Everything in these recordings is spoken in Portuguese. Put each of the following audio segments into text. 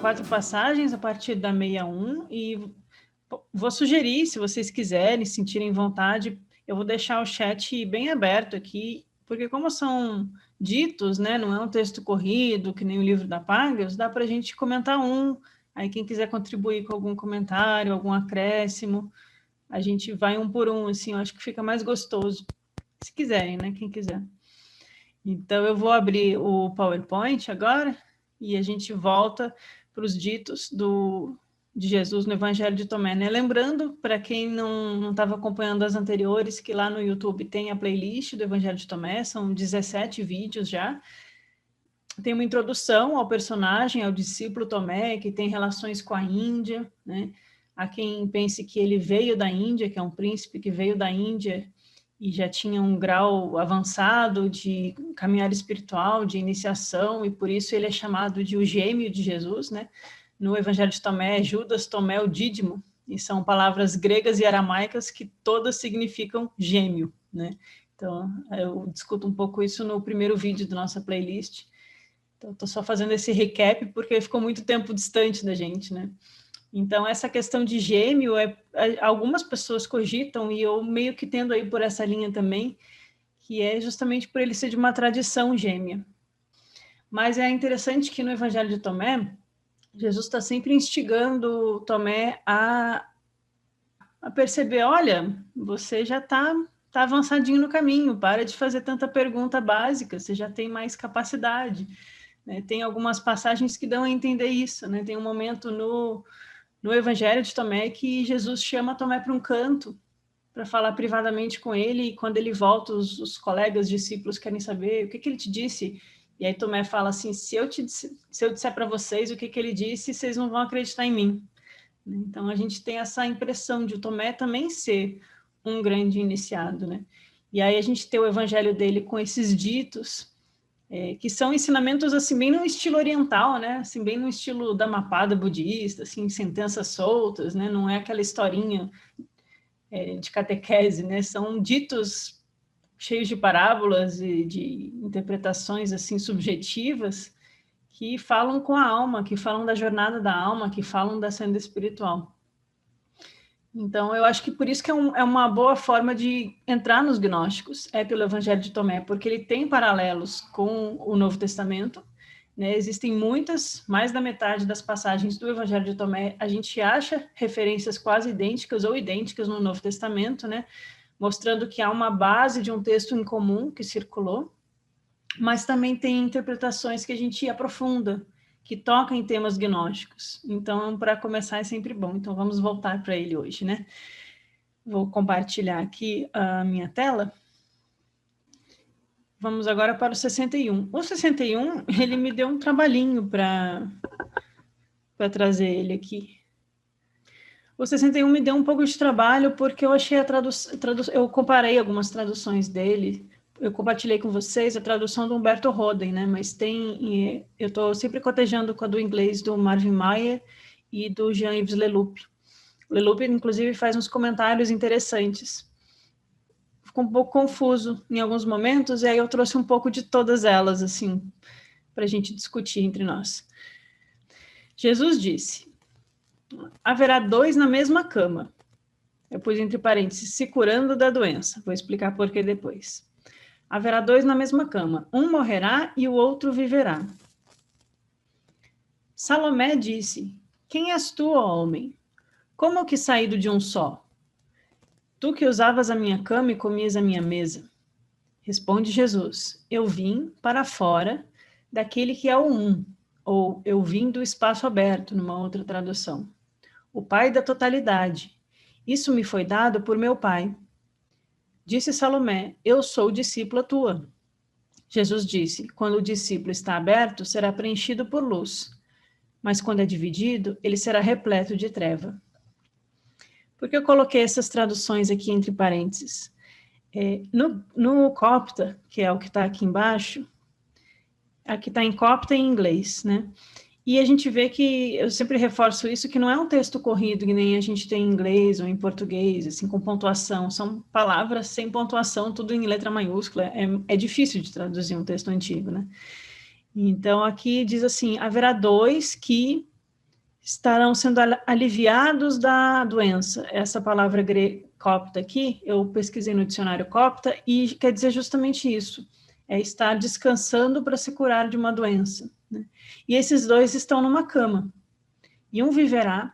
4 passagens a partir da 61 e vou sugerir, se vocês quiserem, sentirem vontade, eu vou deixar o chat bem aberto aqui, porque como são ditos, né, não é um texto corrido, que nem o livro da Pagas, dá para a gente comentar aí quem quiser contribuir com algum comentário, algum acréscimo, a gente vai um por um, assim, eu acho que fica mais gostoso, se quiserem, né, quem quiser. Então, eu vou abrir o PowerPoint agora e a gente volta para os ditos de Jesus no Evangelho de Tomé, né? Lembrando, para quem não estava acompanhando as anteriores, que lá no YouTube tem a playlist do Evangelho de Tomé, são 17 vídeos já. Tem uma introdução ao personagem, ao discípulo Tomé, que tem relações com a Índia, né? Há quem pense que ele veio da Índia, que é um príncipe que veio da Índia e já tinha um grau avançado de caminhar espiritual, de iniciação, e por isso ele é chamado de o gêmeo de Jesus, né? No Evangelho de Tomé, Judas Tomé o Dídimo, e são palavras gregas e aramaicas que todas significam gêmeo, né? Então, eu discuto um pouco isso no primeiro vídeo da nossa playlist. Então, estou só fazendo esse recap, porque ficou muito tempo distante da gente, né? Então, essa questão de gêmeo, algumas pessoas cogitam, e eu meio que tendo aí por essa linha também, que é justamente por ele ser de uma tradição gêmea. Mas é interessante que no Evangelho de Tomé, Jesus está sempre instigando Tomé a perceber, olha, você já está avançadinho no caminho, para de fazer tanta pergunta básica, você já tem mais capacidade. Né? Tem algumas passagens que dão a entender isso, né? Tem um momento no Evangelho de Tomé que Jesus chama Tomé para um canto, para falar privadamente com ele, e quando ele volta, os colegas, discípulos querem saber o que ele te disse, e aí Tomé fala assim, se eu disser para vocês o que ele disse, vocês não vão acreditar em mim. Então, a gente tem essa impressão de Tomé também ser um grande iniciado, né? E aí a gente tem o evangelho dele com esses ditos, que são ensinamentos, assim, bem no estilo oriental, né? Assim, bem no estilo da Dhammapada budista, assim, sentenças soltas, né? Não é aquela historinha de catequese, né? São ditos cheios de parábolas e de interpretações, assim, subjetivas, que falam com a alma, que falam da jornada da alma, que falam da senda espiritual. Então, eu acho que por isso que é uma boa forma de entrar nos gnósticos, pelo Evangelho de Tomé, porque ele tem paralelos com o Novo Testamento, né? Existem muitas, mais da metade das passagens do Evangelho de Tomé, a gente acha referências quase idênticas ou idênticas no Novo Testamento, né? Mostrando que há uma base de um texto em comum que circulou, mas também tem interpretações que a gente aprofunda, que toca em temas gnósticos. Então, para começar, é sempre bom. Então, vamos voltar para ele hoje, né? Vou compartilhar aqui a minha tela. Vamos agora para o 61. O 61, ele me deu um trabalhinho para trazer ele aqui. O 61 me deu um pouco de trabalho, porque eu achei eu comparei algumas traduções dele. Eu compartilhei com vocês a tradução do Humberto Roden, né? Mas eu estou sempre cotejando com a do inglês do Marvin Mayer e do Jean-Yves Leloup. O Leloup, inclusive, faz uns comentários interessantes. Ficou um pouco confuso em alguns momentos, e aí eu trouxe um pouco de todas elas, assim, para a gente discutir entre nós. Jesus disse: haverá 2 na mesma cama. Eu pus entre parênteses, se curando da doença. Vou explicar por que depois. Haverá 2 na mesma cama. Um morrerá e o outro viverá. Salomé disse: quem és tu, ó homem? Como que saído de um só? Tu que usavas a minha cama e comias a minha mesa. Responde Jesus: eu vim para fora daquele que é o um, ou eu vim do espaço aberto, numa outra tradução. O Pai da totalidade. Isso me foi dado por meu Pai. Disse Salomé: eu sou discípula tua. Jesus disse: quando o discípulo está aberto, será preenchido por luz. Mas quando é dividido, ele será repleto de treva. Por que eu coloquei essas traduções aqui entre parênteses? No copta, que é o que está aqui embaixo, aqui está em copta em inglês, né? E a gente vê que, eu sempre reforço isso, que não é um texto corrido, que nem a gente tem em inglês ou em português, assim, com pontuação. São palavras sem pontuação, tudo em letra maiúscula. É difícil de traduzir um texto antigo, né? Então, aqui diz assim, haverá 2 que estarão sendo aliviados da doença. Essa palavra copta aqui, eu pesquisei no dicionário copta, e quer dizer justamente isso, é estar descansando para se curar de uma doença, né? E esses dois estão numa cama, e um viverá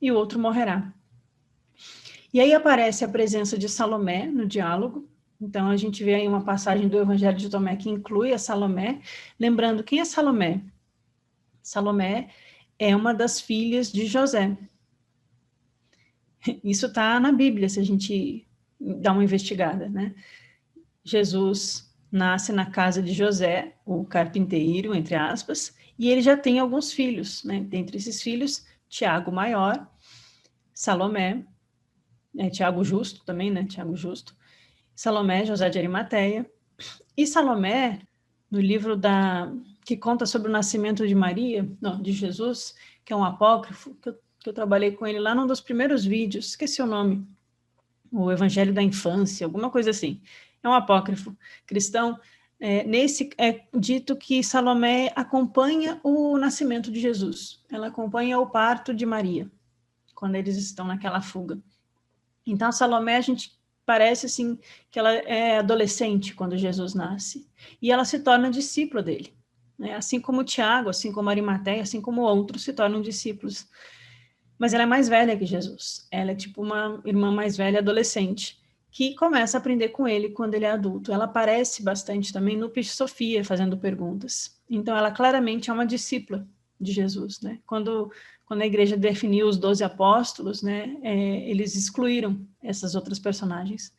e o outro morrerá. E aí aparece a presença de Salomé no diálogo. Então a gente vê aí uma passagem do Evangelho de Tomé que inclui a Salomé. Lembrando, quem é Salomé? Salomé é uma das filhas de José. Isso está na Bíblia, se a gente dá uma investigada, né? Jesus nasce na casa de José, o carpinteiro, entre aspas, e ele já tem alguns filhos, né? Dentre esses filhos, Tiago Maior, Salomé, Tiago Justo também, né? Tiago Justo, Salomé, José de Arimateia. E Salomé, no livro que conta sobre o nascimento de Maria, não, de Jesus, que é um apócrifo, que eu trabalhei com ele lá num dos primeiros vídeos, esqueci o nome, o Evangelho da Infância, alguma coisa assim. É um apócrifo cristão. Nesse é dito que Salomé acompanha o nascimento de Jesus. Ela acompanha o parto de Maria, quando eles estão naquela fuga. Então, Salomé, a gente parece assim que ela é adolescente quando Jesus nasce. E ela se torna discípula dele, né? Assim como Tiago, assim como Arimateia, assim como outros se tornam discípulos. Mas ela é mais velha que Jesus. Ela é tipo uma irmã mais velha, adolescente, que começa a aprender com ele quando ele é adulto. Ela aparece bastante também no Pisci Sophia, fazendo perguntas. Então, ela claramente é uma discípula de Jesus, né? Quando a igreja definiu os 12 apóstolos, né, eles excluíram essas outras personagens.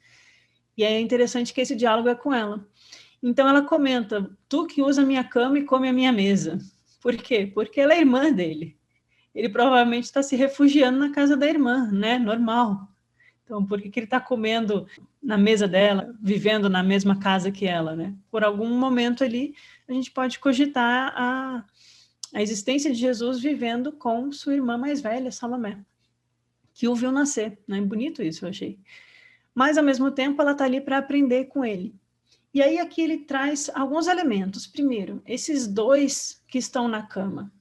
E é interessante que esse diálogo é com ela. Então, ela comenta, tu que usa a minha cama e come a minha mesa. Por quê? Porque ela é irmã dele. Ele provavelmente está se refugiando na casa da irmã, né? Normal. Então, por que ele está comendo na mesa dela, vivendo na mesma casa que ela, né? Por algum momento ali, a gente pode cogitar a existência de Jesus vivendo com sua irmã mais velha, Salomé, que o viu nascer, né? Bonito isso, eu achei. Mas, ao mesmo tempo, ela está ali para aprender com ele. E aí, aqui ele traz alguns elementos. Primeiro, esses dois que estão na cama.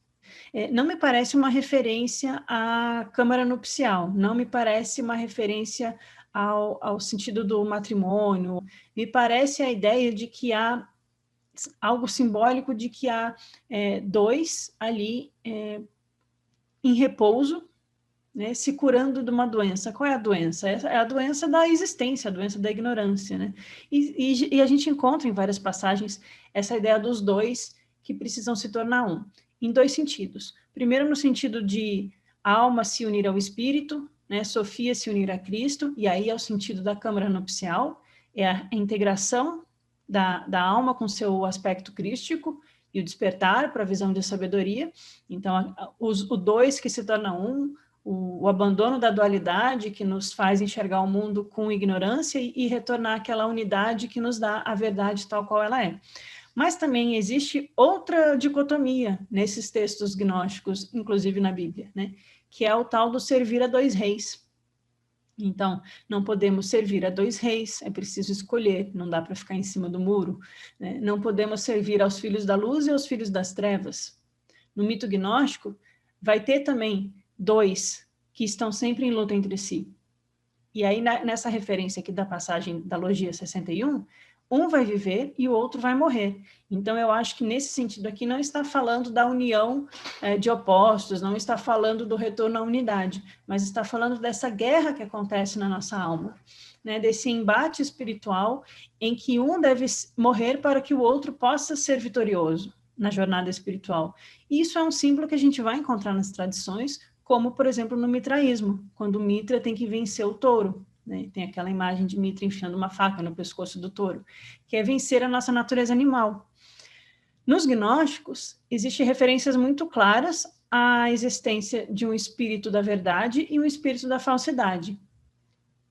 Não me parece uma referência à câmara nupcial, não me parece uma referência ao sentido do matrimônio, me parece a ideia de que há algo simbólico de que há dois ali em repouso, né, se curando de uma doença. Qual é a doença? É a doença da existência, a doença da ignorância, né? E a gente encontra em várias passagens essa ideia dos dois que precisam se tornar um, em dois sentidos. Primeiro, no sentido de a alma se unir ao espírito, né, Sofia se unir a Cristo, e aí é o sentido da câmara nupcial, é a integração da alma com seu aspecto crístico e o despertar para a visão de sabedoria. Então, o dois que se torna um, o abandono da dualidade que nos faz enxergar o mundo com ignorância e retornar àquela unidade que nos dá a verdade tal qual ela é. Mas também existe outra dicotomia nesses textos gnósticos, inclusive na Bíblia, né? Que é o tal do servir a dois reis. Então, não podemos servir a dois reis, é preciso escolher, não dá para ficar em cima do muro, né? Não podemos servir aos filhos da luz e aos filhos das trevas. No mito gnóstico, vai ter também dois que estão sempre em luta entre si. E aí, nessa referência aqui da passagem da Logia 61, um vai viver e o outro vai morrer. Então, eu acho que nesse sentido aqui não está falando da união de opostos, não está falando do retorno à unidade, mas está falando dessa guerra que acontece na nossa alma, né? Desse embate espiritual em que um deve morrer para que o outro possa ser vitorioso na jornada espiritual. E isso é um símbolo que a gente vai encontrar nas tradições, como, por exemplo, no mitraísmo, quando o Mitra tem que vencer o touro, né? Tem aquela imagem de Mitra enfiando uma faca no pescoço do touro, que é vencer a nossa natureza animal. Nos gnósticos, existem referências muito claras à existência de um espírito da verdade e um espírito da falsidade,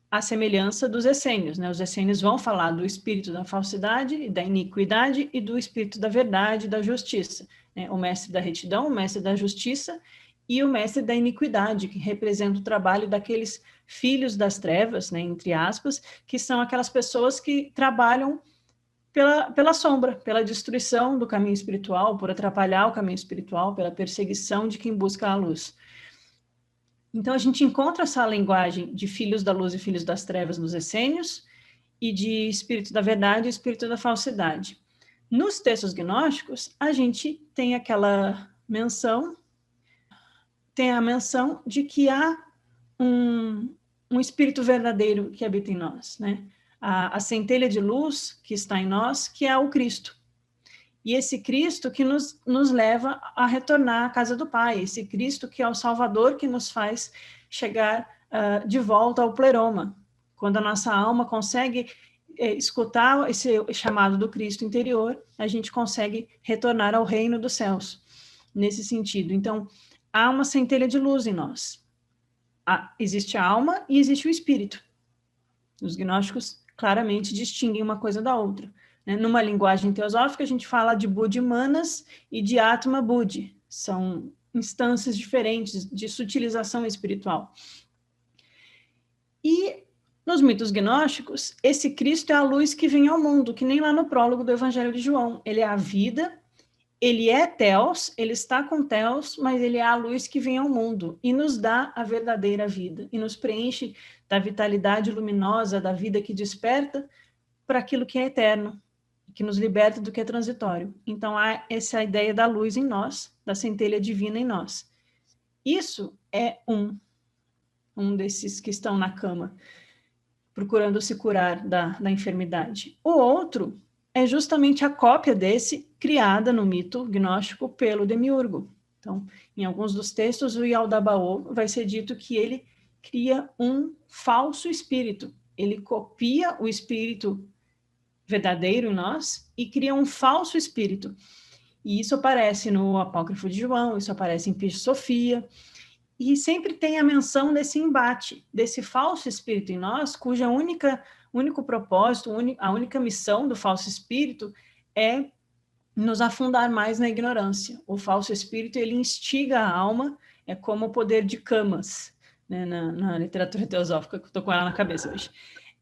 à semelhança dos essênios, né? Os essênios vão falar do espírito da falsidade e da iniquidade e do espírito da verdade e da justiça, né? O mestre da retidão, o mestre da justiça e o mestre da iniquidade, que representa o trabalho daqueles filhos das trevas, né, entre aspas, que são aquelas pessoas que trabalham pela sombra, pela destruição do caminho espiritual, por atrapalhar o caminho espiritual, pela perseguição de quem busca a luz. Então, a gente encontra essa linguagem de filhos da luz e filhos das trevas nos essênios, e de espírito da verdade e espírito da falsidade. Nos textos gnósticos, a gente tem a menção de que há um espírito verdadeiro que habita em nós, né? A centelha de luz que está em nós, que é o Cristo. E esse Cristo que nos leva a retornar à casa do Pai, esse Cristo que é o Salvador que nos faz chegar de volta ao pleroma. Quando a nossa alma consegue escutar esse chamado do Cristo interior, a gente consegue retornar ao reino dos céus, nesse sentido. Então, há uma centelha de luz em nós. Existe a alma e existe o espírito. Os gnósticos claramente distinguem uma coisa da outra. Né? Numa linguagem teosófica, a gente fala de Buddhi Manas e de Atma Buddhi. São instâncias diferentes de sutilização espiritual. E nos mitos gnósticos, esse Cristo é a luz que vem ao mundo, que nem lá no prólogo do Evangelho de João. Ele é a vida, ele é Theos, ele está com Theos, mas ele é a luz que vem ao mundo e nos dá a verdadeira vida e nos preenche da vitalidade luminosa, da vida que desperta para aquilo que é eterno, que nos liberta do que é transitório. Então há essa ideia da luz em nós, da centelha divina em nós. Isso é um desses que estão na cama, procurando se curar da enfermidade. O outro é justamente a cópia desse, criada no mito gnóstico pelo Demiurgo. Então, em alguns dos textos, o Yaldabaoth vai ser dito que ele cria um falso espírito. Ele copia o espírito verdadeiro em nós e cria um falso espírito. E isso aparece no Apócrifo de João, isso aparece em Piscis Sophia, e sempre tem a menção desse embate, desse falso espírito em nós, cuja único propósito, a única missão do falso espírito é nos afundar mais na ignorância. O falso espírito, ele instiga a alma, é como o poder de Camas, né, na literatura teosófica, que eu estou com ela na cabeça hoje.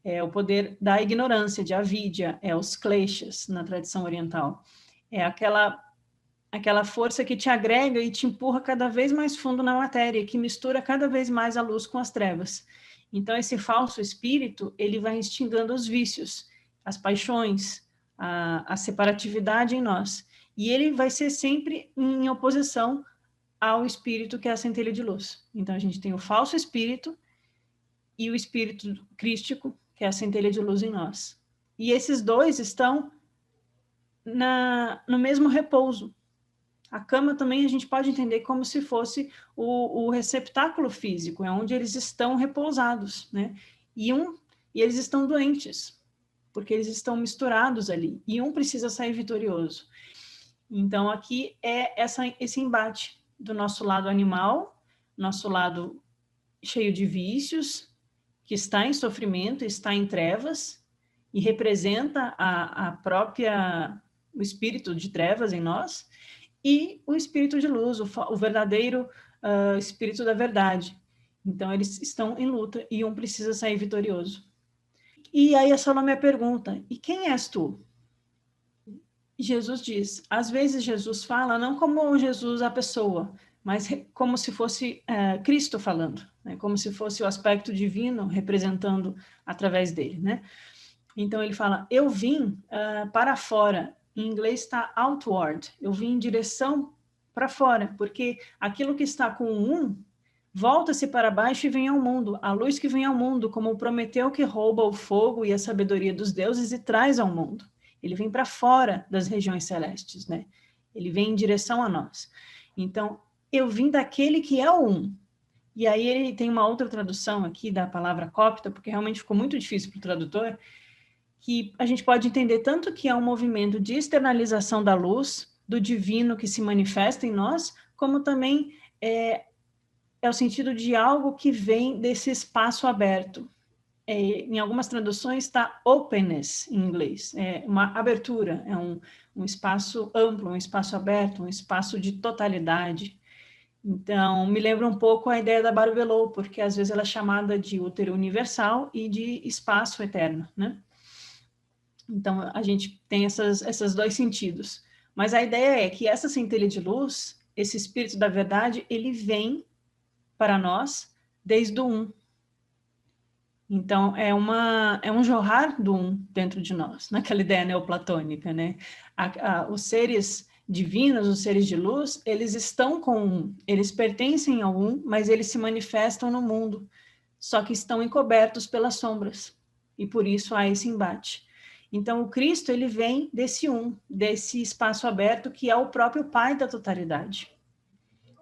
É o poder da ignorância, de avidya, é os kleshas, na tradição oriental. É aquela força que te agrega e te empurra cada vez mais fundo na matéria, que mistura cada vez mais a luz com as trevas. Então, esse falso espírito, ele vai instigando os vícios, as paixões, a separatividade em nós. E ele vai ser sempre em oposição ao espírito que é a centelha de luz. Então, a gente tem o falso espírito e o espírito crístico, que é a centelha de luz em nós. E esses dois estão no mesmo repouso. A cama também a gente pode entender como se fosse o receptáculo físico, é onde eles estão repousados, né? E eles estão doentes, porque eles estão misturados ali, e um precisa sair vitorioso. Então, aqui é esse embate do nosso lado animal, nosso lado cheio de vícios, que está em sofrimento, está em trevas, e representa o espírito de trevas em nós, e o espírito de luz, o verdadeiro espírito da verdade. Então, eles estão em luta e um precisa sair vitorioso. E aí a Salomé pergunta, e quem és tu? Jesus diz, às vezes Jesus fala não como Jesus a pessoa, mas como se fosse Cristo falando, né? Como se fosse o aspecto divino representando através dele, né? Então ele fala, eu vim para fora. Em inglês está outward, eu vim em direção para fora, porque aquilo que está com volta-se para baixo e vem ao mundo, a luz que vem ao mundo, como o Prometeu que rouba o fogo e a sabedoria dos deuses e traz ao mundo. Ele vem para fora das regiões celestes, né? Ele vem em direção a nós. Então, eu vim daquele que é o E aí ele tem uma outra tradução aqui da palavra cópita, porque realmente ficou muito difícil para o tradutor, que a gente pode entender tanto que é um movimento de externalização da luz, do divino que se manifesta em nós, como também é o sentido de algo que vem desse espaço aberto. Em algumas traduções está openness em inglês, é uma abertura, é um espaço amplo, um espaço aberto, um espaço de totalidade. Então, me lembra um pouco a ideia da Barbelô, porque às vezes ela é chamada de útero universal e de espaço eterno, né? Então, a gente tem esses dois sentidos. Mas a ideia é que essa centelha de luz, esse espírito da verdade, ele vem para nós desde o um. Então, é um jorrar do um dentro de nós, naquela ideia neoplatônica, né? Os seres divinos, os seres de luz, eles estão com um, eles pertencem ao um, mas eles se manifestam no mundo, só que estão encobertos pelas sombras, e por isso há esse embate. Então, o Cristo, ele vem desse um, desse espaço aberto que é o próprio Pai da totalidade.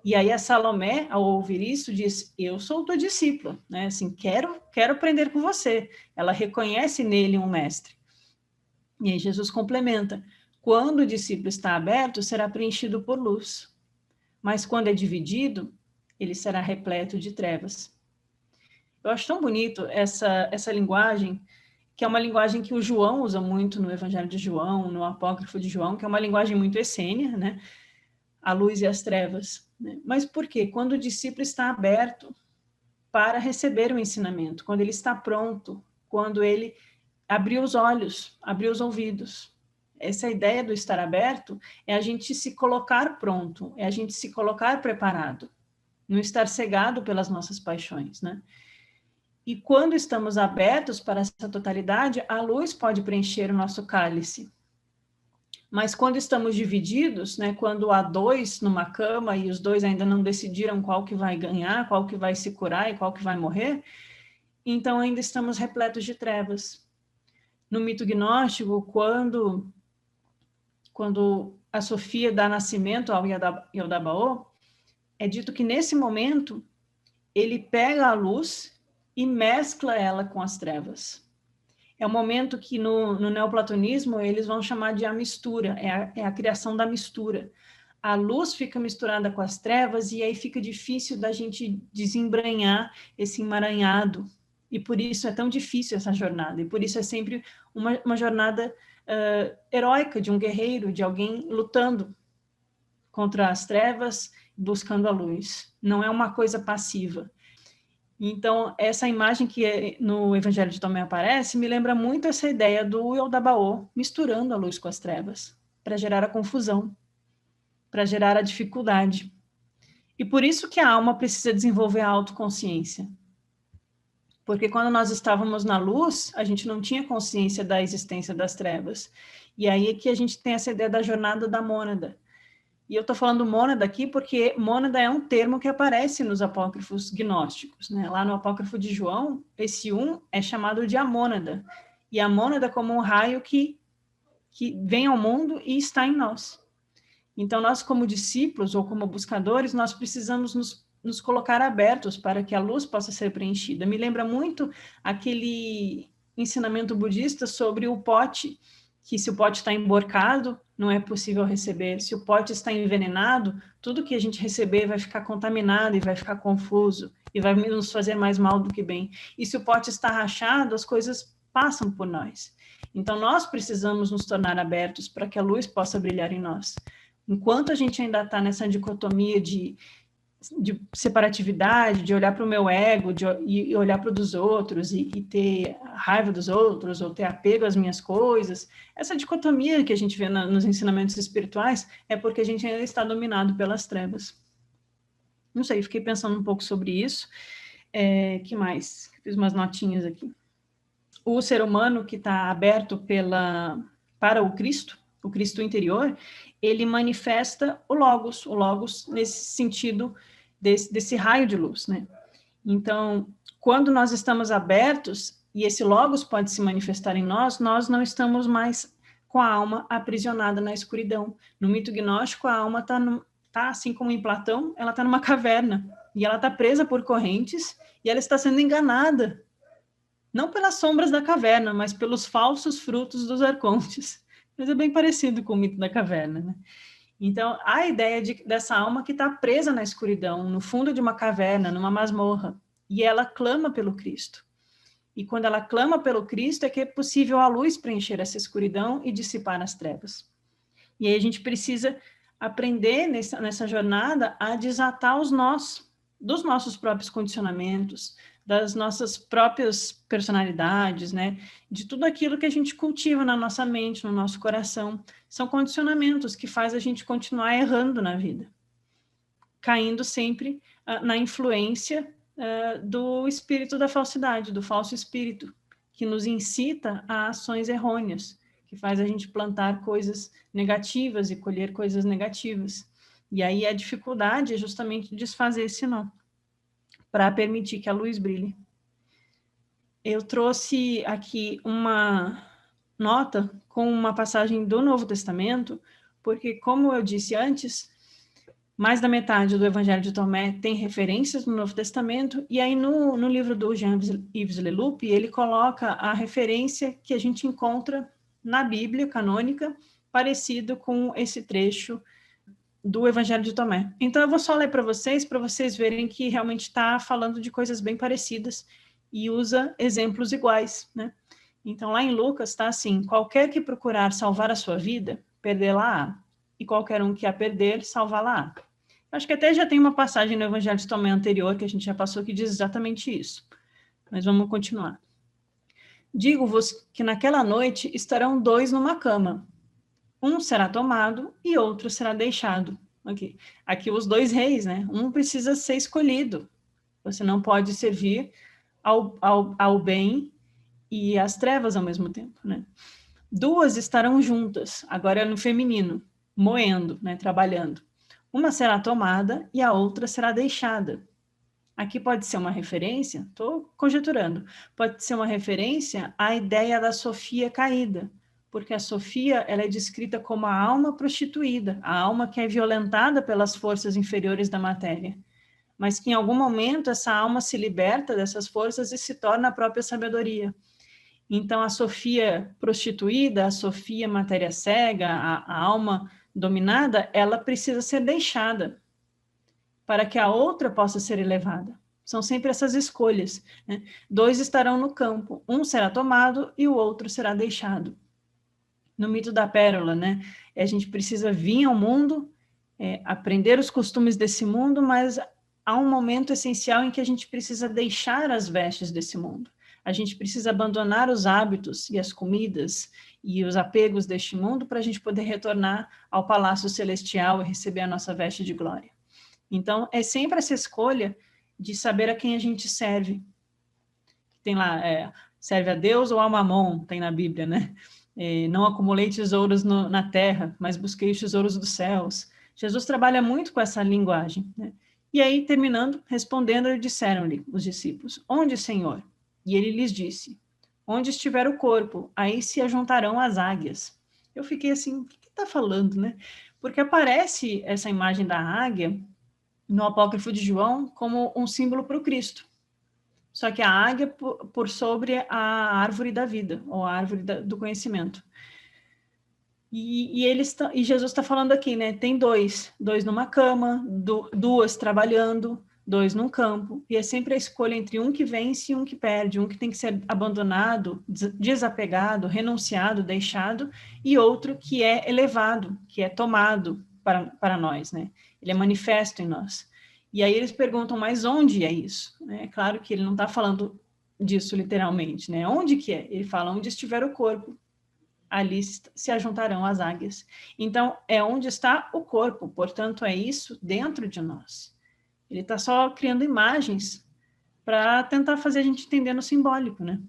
E aí a Salomé, ao ouvir isso, diz, eu sou tua discípula, né? Assim, quero aprender com você. Ela reconhece nele um mestre. E aí Jesus complementa, quando o discípulo está aberto, será preenchido por luz. Mas quando é dividido, ele será repleto de trevas. Eu acho tão bonito essa linguagem, que é uma linguagem que o João usa muito no Evangelho de João, no Apócrifo de João, que é uma linguagem muito essênia, né? A luz e as trevas. Né? Mas por quê? Quando o discípulo está aberto para receber o ensinamento, quando ele está pronto, quando ele abriu os olhos, abriu os ouvidos. Essa ideia do estar aberto é a gente se colocar pronto, é a gente se colocar preparado, não estar cegado pelas nossas paixões, né? E quando estamos abertos para essa totalidade, a luz pode preencher o nosso cálice. Mas quando estamos divididos, né, quando há dois numa cama e os dois ainda não decidiram qual que vai ganhar, qual que vai se curar e qual que vai morrer, então ainda estamos repletos de trevas. No mito gnóstico, quando a Sofia dá nascimento ao Yaldabaoth, é dito que nesse momento ele pega a luz e mescla ela com as trevas. É um momento que no neoplatonismo eles vão chamar de a mistura, é a criação da mistura. A luz fica misturada com as trevas e aí fica difícil da gente desembranhar esse emaranhado. E por isso é tão difícil essa jornada. E por isso é sempre uma jornada heróica de um guerreiro, de alguém lutando contra as trevas, buscando a luz. Não é uma coisa passiva. Então, essa imagem que no Evangelho de Tomé aparece me lembra muito essa ideia do Yaldabaoth misturando a luz com as trevas, para gerar a confusão, para gerar a dificuldade. E por isso que a alma precisa desenvolver a autoconsciência. Porque quando nós estávamos na luz, a gente não tinha consciência da existência das trevas. E aí é que a gente tem essa ideia da jornada da mônada. E eu estou falando mônada aqui porque mônada é um termo que aparece nos apócrifos gnósticos, né? Lá no apócrifo de João, esse um é chamado de amônada. E a mônada como um raio que vem ao mundo e está em nós. Então, nós como discípulos ou como buscadores, nós precisamos nos colocar abertos para que a luz possa ser preenchida. Me lembra muito aquele ensinamento budista sobre o pote, que se o pote está emborcado, não é possível receber. Se o pote está envenenado, tudo que a gente receber vai ficar contaminado e vai ficar confuso e vai nos fazer mais mal do que bem. E se o pote está rachado, as coisas passam por nós. Então, nós precisamos nos tornar abertos para que a luz possa brilhar em nós. Enquanto a gente ainda está nessa dicotomia de separatividade, de olhar para o meu ego, e olhar para o dos outros, e ter raiva dos outros, ou ter apego às minhas coisas, essa dicotomia que a gente vê nos ensinamentos espirituais é porque a gente ainda está dominado pelas trevas. Não sei, fiquei pensando um pouco sobre isso. Que mais? Fiz umas notinhas aqui. O ser humano que está aberto para o Cristo interior, ele manifesta o Logos nesse sentido desse raio de luz, né? Então, quando nós estamos abertos, e esse Logos pode se manifestar em nós não estamos mais com a alma aprisionada na escuridão. No mito gnóstico, a alma está, assim como em Platão, ela está numa caverna, e ela está presa por correntes, e ela está sendo enganada, não pelas sombras da caverna, mas pelos falsos frutos dos arcontes. Mas é bem parecido com o mito da caverna, né? Então, a ideia dessa alma que está presa na escuridão, no fundo de uma caverna, numa masmorra, e ela clama pelo Cristo. E quando ela clama pelo Cristo, é que é possível a luz preencher essa escuridão e dissipar as trevas. E aí a gente precisa aprender nessa jornada a desatar os nós dos nossos próprios condicionamentos, das nossas próprias personalidades, né? De tudo aquilo que a gente cultiva na nossa mente, no nosso coração. São condicionamentos que faz a gente continuar errando na vida, caindo sempre na influência do espírito da falsidade, do falso espírito, que nos incita a ações errôneas, que faz a gente plantar coisas negativas e colher coisas negativas. E aí a dificuldade é justamente desfazer esse nó, para permitir que a luz brilhe. Eu trouxe aqui uma nota com uma passagem do Novo Testamento, porque, como eu disse antes, mais da metade do Evangelho de Tomé tem referências no Novo Testamento, e aí no livro do Jean-Yves Leloup, ele coloca a referência que a gente encontra na Bíblia canônica, parecido com esse trecho do Evangelho de Tomé. Então eu vou só ler para vocês verem que realmente está falando de coisas bem parecidas, e usa exemplos iguais, né? Então lá em Lucas está assim: qualquer que procurar salvar a sua vida, perdê-la-á, e qualquer um que a perder, salvá-la-á. Acho que até já tem uma passagem no Evangelho de Tomé anterior, que a gente já passou, que diz exatamente isso. Mas vamos continuar. Digo-vos que naquela noite estarão 2 numa cama. Um será tomado e outro será deixado. Aqui os 2 reis, né? Um precisa ser escolhido. Você não pode servir ao bem e às trevas ao mesmo tempo, né? 2 estarão juntas, agora é no feminino, moendo, né? Trabalhando. Uma será tomada e a outra será deixada. Aqui pode ser uma referência, estou conjecturando, pode ser uma referência à ideia da Sofia caída, porque a Sofia ela é descrita como a alma prostituída, a alma que é violentada pelas forças inferiores da matéria, mas que em algum momento essa alma se liberta dessas forças e se torna a própria sabedoria. Então a Sofia prostituída, a Sofia matéria cega, a alma dominada, ela precisa ser deixada para que a outra possa ser elevada. São sempre essas escolhas, né? 2 estarão no campo, um será tomado e o outro será deixado. No mito da pérola, né? A gente precisa vir ao mundo, aprender os costumes desse mundo, mas há um momento essencial em que a gente precisa deixar as vestes desse mundo. A gente precisa abandonar os hábitos e as comidas e os apegos deste mundo para a gente poder retornar ao palácio celestial e receber a nossa veste de glória. Então, é sempre essa escolha de saber a quem a gente serve. Tem lá, serve a Deus ou a Mamon, tem na Bíblia, né? Não acumulei tesouros na terra, mas busquei os tesouros dos céus. Jesus trabalha muito com essa linguagem, né? E aí, terminando, respondendo, disseram-lhe os discípulos: onde, Senhor? E ele lhes disse: onde estiver o corpo, aí se ajuntarão as águias. Eu fiquei assim, o que está falando, né? Porque aparece essa imagem da águia no Apócrifo de João como um símbolo para o Cristo. Só que a águia por sobre a árvore da vida, ou a árvore do conhecimento. E Jesus está falando aqui, né? Tem 2 numa cama, 2 trabalhando, 2 num campo, e é sempre a escolha entre um que vence e um que perde, um que tem que ser abandonado, desapegado, renunciado, deixado, e outro que é elevado, que é tomado para nós, né? Ele é manifesto em nós. E aí eles perguntam, mas onde é isso? É claro que ele não está falando disso literalmente, né? Onde que é? Ele fala, onde estiver o corpo, ali se ajuntarão as águias. Então, é onde está o corpo, portanto, é isso dentro de nós. Ele está só criando imagens para tentar fazer a gente entender no simbólico, né?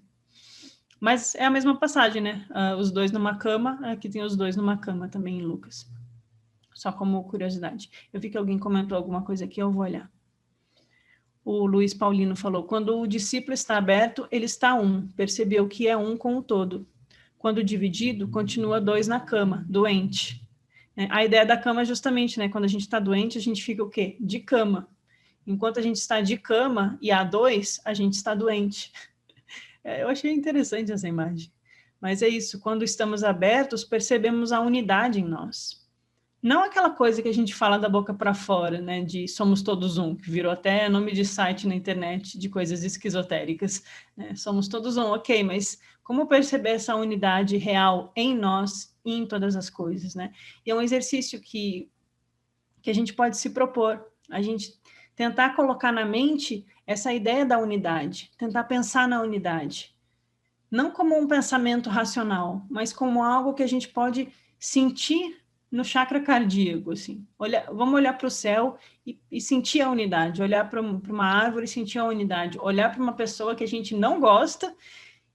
Mas é a mesma passagem, né? Os 2 numa cama, aqui tem os 2 numa cama também em Lucas. Só como curiosidade. Eu vi que alguém comentou alguma coisa aqui, eu vou olhar. O Luiz Paulino falou, quando o discípulo está aberto, ele está um, percebeu que é um com o todo. Quando dividido, continua 2 na cama, doente. A ideia da cama é justamente, né? Quando a gente está doente, a gente fica o quê? De cama. Enquanto a gente está de cama e há 2, a gente está doente. Eu achei interessante essa imagem. Mas é isso, quando estamos abertos, percebemos a unidade em nós. Não aquela coisa que a gente fala da boca para fora, né, de somos todos um, que virou até nome de site na internet de coisas esquizotéricas, né? Somos todos um, ok, mas como perceber essa unidade real em nós e em todas as coisas, né? E é um exercício que a gente pode se propor, a gente tentar colocar na mente essa ideia da unidade, tentar pensar na unidade, não como um pensamento racional, mas como algo que a gente pode sentir no chakra cardíaco, assim. Vamos olhar para o céu e sentir a unidade, olhar para uma árvore e sentir a unidade, olhar para uma pessoa que a gente não gosta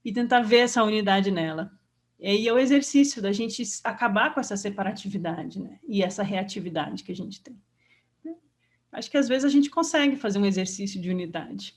e tentar ver essa unidade nela. E aí é o exercício da gente acabar com essa separatividade, né? E essa reatividade que a gente tem. Acho que às vezes a gente consegue fazer um exercício de unidade.